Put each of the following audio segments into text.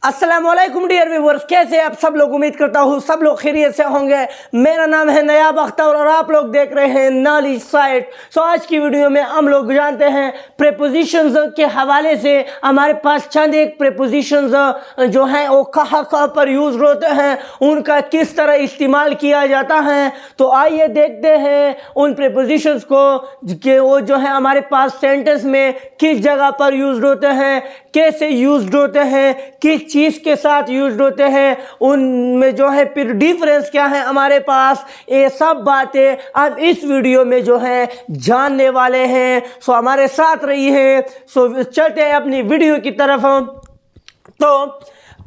अस्सलामुअलैकुम dear viewers, कैसे आप सब लोग। उम्मीद करता हूँ सब लोग खैरियत से होंगे। मेरा नाम है नयाब अख्तर और आप लोग देख रहे हैं नॉलेज साइट। सो आज की वीडियो में हम लोग जानते हैं प्रीपोजिशंस के हवाले से हमारे पास चंद एक प्रीपोजिशंस जो हैं वो कहाँ कहाँ पर यूज़ होते हैं, उनका किस तरह इस्तेमाल किया जाता है। तो आइए देखते हैं उन प्रीपोजिशंस को कि वो जो है हमारे पास सेंटेंस में किस जगह पर यूज़ होते हैं, कैसे यूज़ होते हैं, किस चीज़ के साथ यूज होते हैं, उनमें जो है फिर डिफरेंस क्या है हमारे पास। ये सब बातें अब इस वीडियो में जो है जानने वाले हैं। सो हमारे साथ रही है। सो चलते हैं अपनी वीडियो की तरफ। तो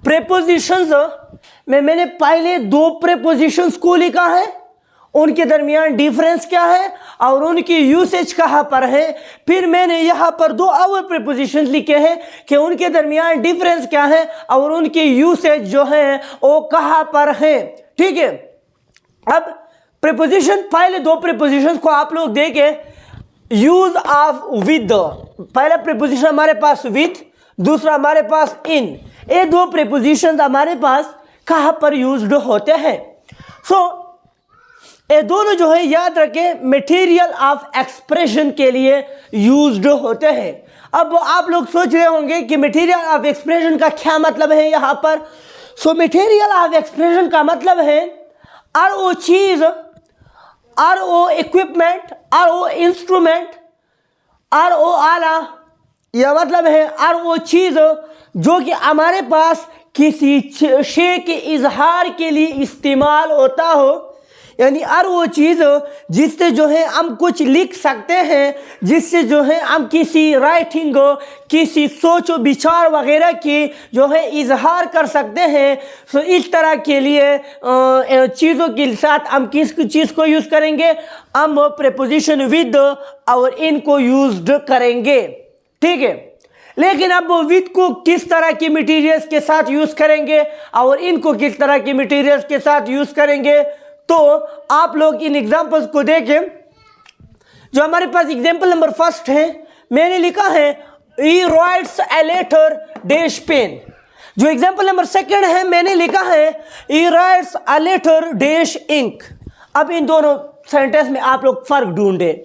प्रीपोजिशंस में मैंने पहले दो प्रीपोजिशंस को लिखा है, उनके दरमियान डिफरेंस क्या है और उनकी यूसेज कहाँ पर है। फिर मैंने यहाँ पर दो और प्रीपोजिशन लिखे हैं कि उनके दरमियान डिफरेंस क्या है और उनकी यूसेज जो है वो कहाँ पर है। ठीक है, अब प्रीपोजिशन, पहले दो प्रीपोजिशन को आप लोग देखें। यूज ऑफ विद, पहला प्रीपोजिशन हमारे पास विद, दूसरा हमारे पास इन। ये दो प्रीपोजिशन हमारे पास कहाँ पर यूज होते हैं। सो ये दोनों जो है याद रखें मटेरियल ऑफ एक्सप्रेशन के लिए यूज्ड होते हैं। अब आप लोग सोच रहे होंगे कि मटेरियल ऑफ एक्सप्रेशन का क्या मतलब है यहाँ पर। सो मटेरियल ऑफ एक्सप्रेशन का मतलब है और वो चीज़, और वो इक्विपमेंट, और वो इंस्ट्रूमेंट, और वो आला, यह मतलब है और वो चीज़ जो कि हमारे पास किसी शे के इजहार के लिए इस्तेमाल होता हो, यानी और वो चीज़ जिससे जो है हम कुछ लिख सकते हैं, जिससे जो है हम किसी राइटिंग, किसी सोच विचार वगैरह की जो है इजहार कर सकते हैं। तो इस तरह के लिए चीज़ों के साथ हम किस चीज़ को यूज़ करेंगे, हम प्रीपोजिशन विद और इनको यूज्ड करेंगे। ठीक है, लेकिन अब वो विद को किस तरह की मटेरियल्स के साथ यूज़ करेंगे और इनको किस तरह की मटेरियल्स के साथ यूज़ करेंगे, तो आप लोग इन एग्जांपल्स को देखें। जो हमारे पास एग्जांपल नंबर फर्स्ट है, मैंने लिखा है he writes a letter dash pen. जो एग्जांपल नंबर सेकंड है, मैंने लिखा है he writes a letter dash ink. अब इन दोनों सेंटेंस में आप लोग फर्क ढूंढे।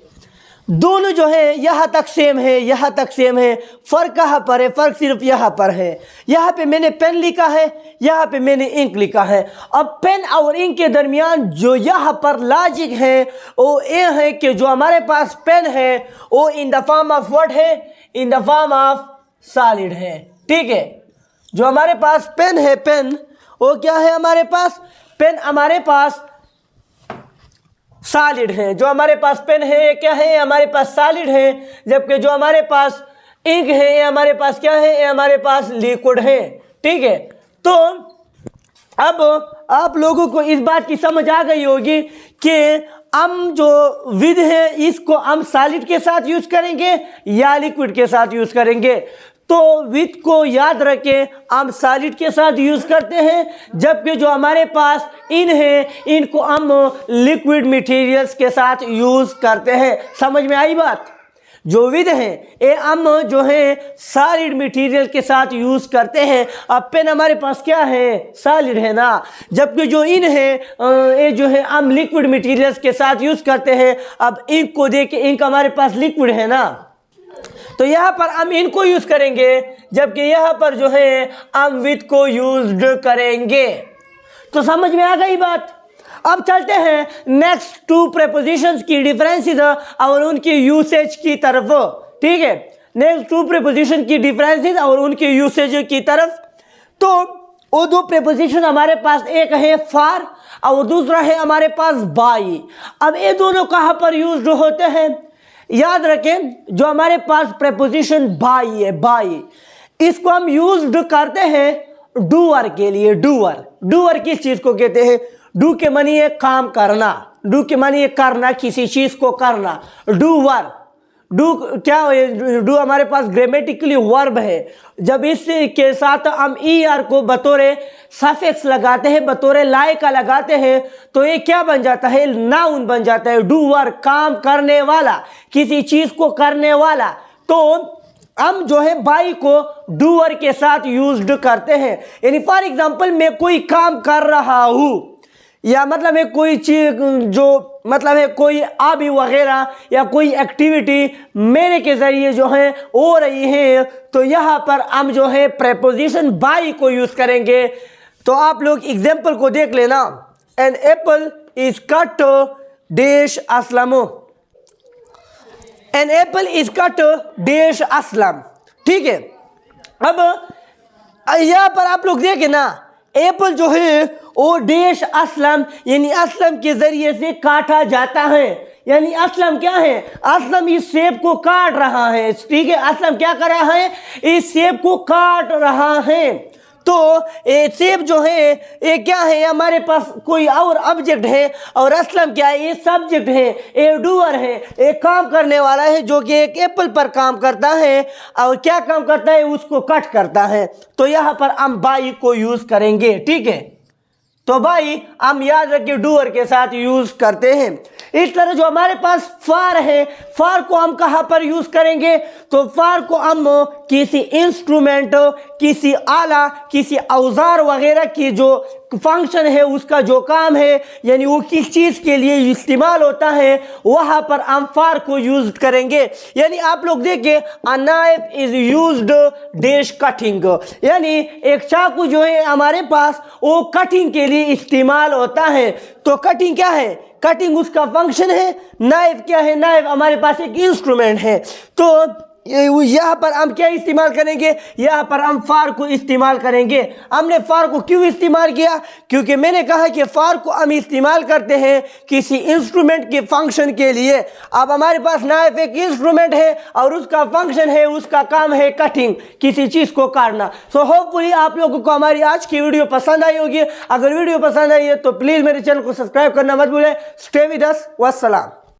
दोनों जो है यहाँ तक सेम है, यहाँ तक सेम है। फ़र्क कहाँ पर है? फ़र्क सिर्फ यहाँ पर है। यहाँ पे मैंने पेन लिखा है, यहाँ पे मैंने इंक लिखा है। अब पेन और इंक के दरमियान जो यहाँ पर लॉजिक है वो ये है कि जो हमारे पास पेन है वो in the form of what है, in the form of solid है। ठीक है, जो हमारे पास पेन है, पेन वो क्या है हमारे पास, पेन हमारे पास सॉलिड है। जो हमारे पास पेन है ये क्या है, हमारे पास सॉलिड है। जबकि जो हमारे पास इंक है ये हमारे पास क्या है, ये हमारे पास लिक्विड है। ठीक है, तो अब आप लोगों को इस बात की समझ आ गई होगी कि हम जो विद है इसको हम सॉलिड के साथ यूज करेंगे या लिक्विड के साथ यूज करेंगे। तो विद को याद रखें हम सॉलिड के साथ यूज करते हैं, जबकि जो हमारे पास इन है इनको हम लिक्विड मटेरियल्स के साथ यूज करते हैं। समझ में आई बात? जो विद है ये हम जो है सॉलिड मटेरियल के साथ यूज करते हैं। अब पेन हमारे पास क्या है, सॉलिड है ना, जबकि जो इन है ये जो है हम लिक्विड मटेरियल्स के साथ यूज करते हैं। अब इंक को देख के, इंक हमारे पास लिक्विड है ना, तो यहाँ पर हम इनको यूज करेंगे, जबकि यहाँ पर जो है हम विद को यूज करेंगे। तो समझ में आ गई बात? अब चलते हैं नेक्स्ट टू प्रीपोजिशंस की डिफरेंसेस और उनकी यूसेज की तरफ। ठीक है, नेक्स्ट टू प्रीपोजिशन की डिफरेंसेस और उनकी यूसेज की तरफ। तो वो दो प्रीपोजिशन हमारे पास, एक है फॉर और दूसरा है हमारे पास बाय। अब ये दोनों कहाँ पर यूज होते हैं? याद रखें जो हमारे पास प्रीपोजिशन बाय है, बाय, इसको हम यूज करते हैं डूअर के लिए। डूअर, डूअर किस चीज को कहते हैं? डू के मानी है काम करना, डू के मानी है करना, किसी चीज को करना। डूअर, डू क्या है? डू हमारे पास ग्रामेटिकली वर्ब है। जब इसके साथ हम ई आर को बतौरे सफिक्स लगाते हैं, बतौरे लायका लगाते हैं, तो ये क्या बन जाता है? नाउन बन जाता है। डूअर, काम करने वाला, किसी चीज को करने वाला। तो हम जो है बाई को डूअर के साथ यूज्ड करते हैं। यानी फॉर एग्जांपल मैं कोई काम कर रहा हूँ, या मतलब है कोई चीज जो मतलब है कोई आबी वगैरह या कोई एक्टिविटी मेरे के ज़रिए जो है हो रही है, तो यहाँ पर हम जो है प्रेपोजिशन बाई को यूज़ करेंगे। तो आप लोग एग्जाम्पल को देख लेना। An apple is cut dash Aslam, an apple is cut dash Aslam. ठीक है, अब यहाँ पर आप लोग देखें ना, एप्पल जो है वो डैश असलम यानी असलम के जरिए से काटा जाता है। यानी असलम क्या है, असलम इस सेब को काट रहा है। ठीक है, असलम क्या कर रहा है, इस सेब को काट रहा है। तो ये सेब जो है ये क्या है, हमारे पास कोई और ऑब्जेक्ट है, और असलम क्या है, ये सब्जेक्ट है, ये डूअर है, ये काम करने वाला है जो कि एक एप्पल पर काम करता है। और क्या काम करता है, उसको कट करता है। तो यहाँ पर हम बाई को यूज करेंगे। ठीक है, तो बाई हम याद रखिए डूअर के साथ यूज करते हैं। इस तरह जो हमारे पास फार है, फार को हम कहाँ पर यूज करेंगे, तो फार को हम किसी इंस्ट्रूमेंट, किसी आला, किसी औजार वगैरह की जो फंक्शन है, उसका जो काम है, यानी वो किस चीज़ के लिए इस्तेमाल होता है, वहाँ पर हम फार को यूज करेंगे। यानी आप लोग देखिए, a knife is used dash cutting, यानी एक चाकू जो है हमारे पास वो कटिंग के लिए इस्तेमाल होता है। तो कटिंग क्या है, कटिंग उसका फंक्शन है। नाइफ क्या है, नाइफ हमारे पास एक इंस्ट्रूमेंट है। तो यहाँ पर हम क्या इस्तेमाल करेंगे, यहाँ पर हम फार को इस्तेमाल करेंगे। हमने फार को क्यों इस्तेमाल किया, क्योंकि मैंने कहा कि फार को हम इस्तेमाल करते हैं किसी इंस्ट्रूमेंट के फंक्शन के लिए। अब हमारे पास नाइफ एक इंस्ट्रूमेंट है और उसका फंक्शन है, उसका काम है कटिंग, किसी चीज़ को काटना। सो होपफुली आप लोगों को हमारी आज की वीडियो पसंद आई होगी। अगर वीडियो पसंद आई है तो प्लीज़ मेरे चैनल को सब्सक्राइब करना मत भूलें। Stay with us, वस्सलाम।